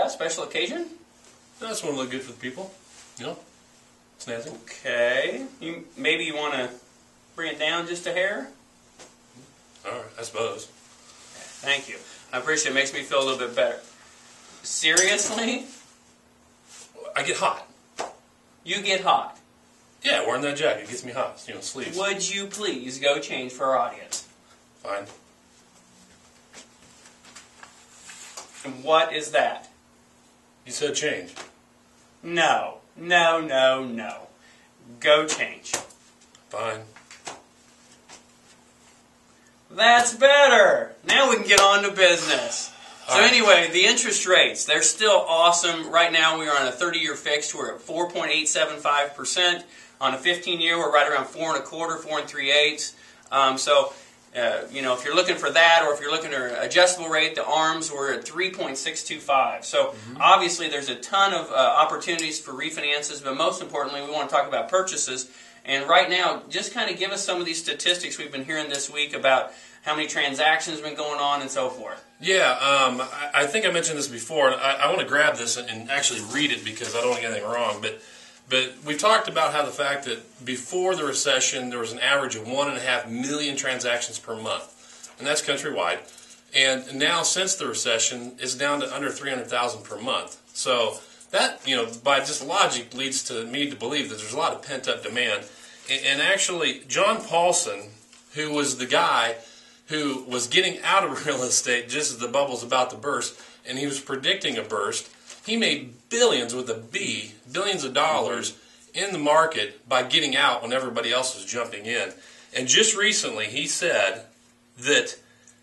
that? Special occasion? I just want to look good for the people. You know, snazzy. Okay. Maybe you want to bring it down just a hair? All right, I suppose. Thank you. I appreciate it. It makes me feel a little bit better. Seriously? I get hot. You get hot. Yeah, wearing that jacket gets me hot. You know, sleeves. Would you please go change for our audience? Fine. And what is that? You said change. No. No, no, no. Go change. Fine. That's better. Now we can get on to business. So All right. anyway, the interest rates, they're still awesome. Right now we are on a 30-year fixed. We're at 4.875%. On a 15-year, we're right around 4 1/4, 4 3/8. You know, if you're looking for that, or if you're looking at an adjustable rate, the ARMs, we're at 3.625. So obviously there's a ton of opportunities for refinances, but most importantly, we want to talk about purchases. And right now, just kind of give us some of these statistics we've been hearing this week about how many transactions have been going on and so forth. Yeah, I think I mentioned this before, and I want to grab this and actually read it because I don't want to get anything wrong. But we've talked about how the fact that before the recession, there was an average of 1.5 million transactions per month, and that's countrywide. And now, since the recession, it's down to under 300,000 per month. So that, you know, by just logic, leads to me to believe that there's a lot of pent-up demand. And actually, John Paulson, who was the guy who was getting out of real estate just as the bubble's about to burst, and he was predicting a burst, he made billions with a B, billions of dollars in the market by getting out when everybody else was jumping in. And just recently, he said that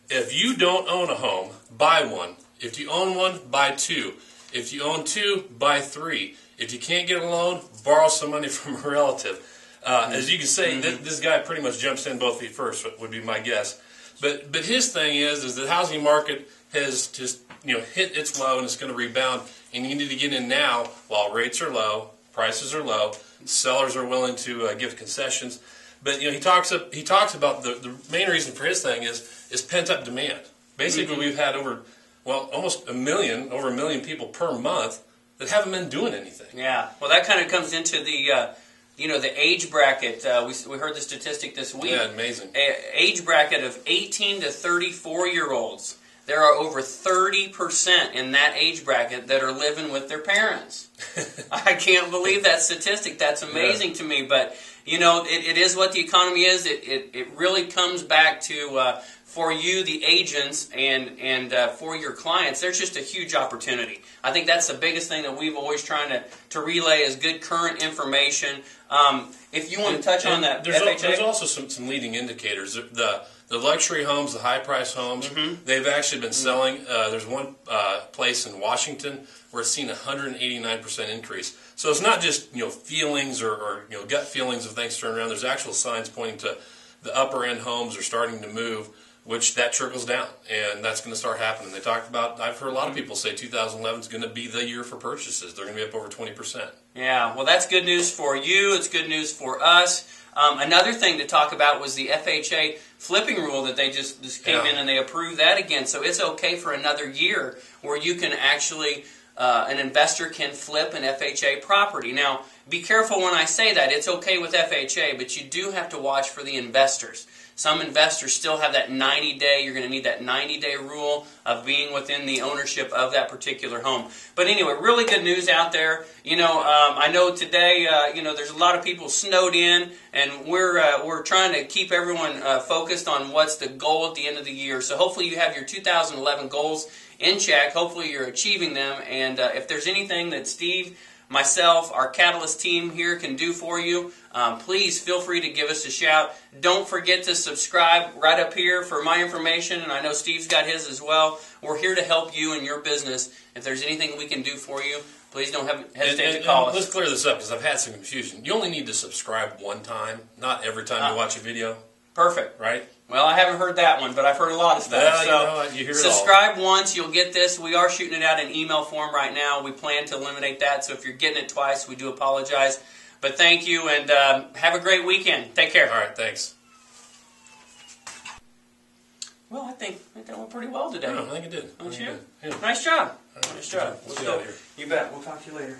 if you don't own a home, buy one. If you own one, buy two. If you own two, buy three. If you can't get a loan, borrow some money from a relative. As you can say, this guy pretty much jumps in both feet first, would be my guess. But his thing is the housing market has just, you know, hit its low, and it's going to rebound. And you need to get in now while rates are low, prices are low, sellers are willing to give concessions. But you know, he talks about the main reason for his thing is pent up demand. Basically, we've had almost over a million people per month that haven't been doing anything. Yeah, well, that kind of comes into the the age bracket. We heard the statistic this week. Yeah, amazing. Age bracket of 18 to 34-year-olds. There are over 30% in that age bracket that are living with their parents. I can't believe that statistic. That's amazing to me. But, you know, it is what the economy is. It really comes back to, for you, the agents, and for your clients, there's just a huge opportunity. I think that's the biggest thing that we've always trying to relay is good current information. If you want to touch on that, there's also some leading indicators. The luxury homes, the high-priced homes, they've actually been selling. There's one place in Washington where it's seen a 189% increase. So it's not just feelings or gut feelings of things turning around. There's actual signs pointing to the upper-end homes are starting to move, which that trickles down, and that's going to start happening. They talked about, I've heard a lot of people say 2011 is going to be the year for purchases. They're going to be up over 20%. Yeah, well, that's good news for you. It's good news for us. Another thing to talk about was the FHA flipping rule that they just came in and they approved that again. So it's okay for another year where you can actually, an investor can flip an FHA property. Now, be careful when I say that. It's okay with FHA, but you do have to watch for the investors. Some investors still have that 90-day, you're going to need that 90-day rule of being within the ownership of that particular home. But anyway, really good news out there. I know today, there's a lot of people snowed in, and we're trying to keep everyone focused on what's the goal at the end of the year. So hopefully you have your 2011 goals in check. Hopefully you're achieving them. And if there's anything that Steve, myself, our Catalyst team here can do for you, please feel free to give us a shout. Don't forget to subscribe right up here for my information, and I know Steve's got his as well. We're here to help you in your business. If there's anything we can do for you, please don't hesitate to call us. Let's clear this up because I've had some confusion. You only need to subscribe one time, not every time you watch a video. Perfect. Right? Well, I haven't heard that one, but I've heard a lot of stuff. Well, you hear it all. Subscribe once, you'll get this. We are shooting it out in email form right now. We plan to eliminate that, so if you're getting it twice, we do apologize. But thank you, and have a great weekend. Take care. All right, thanks. Well, I think that went pretty well today. Yeah, I think it did. Don't you? Yeah. Nice job. Right, Nice job. Let's get out of here. You bet. We'll talk to you later.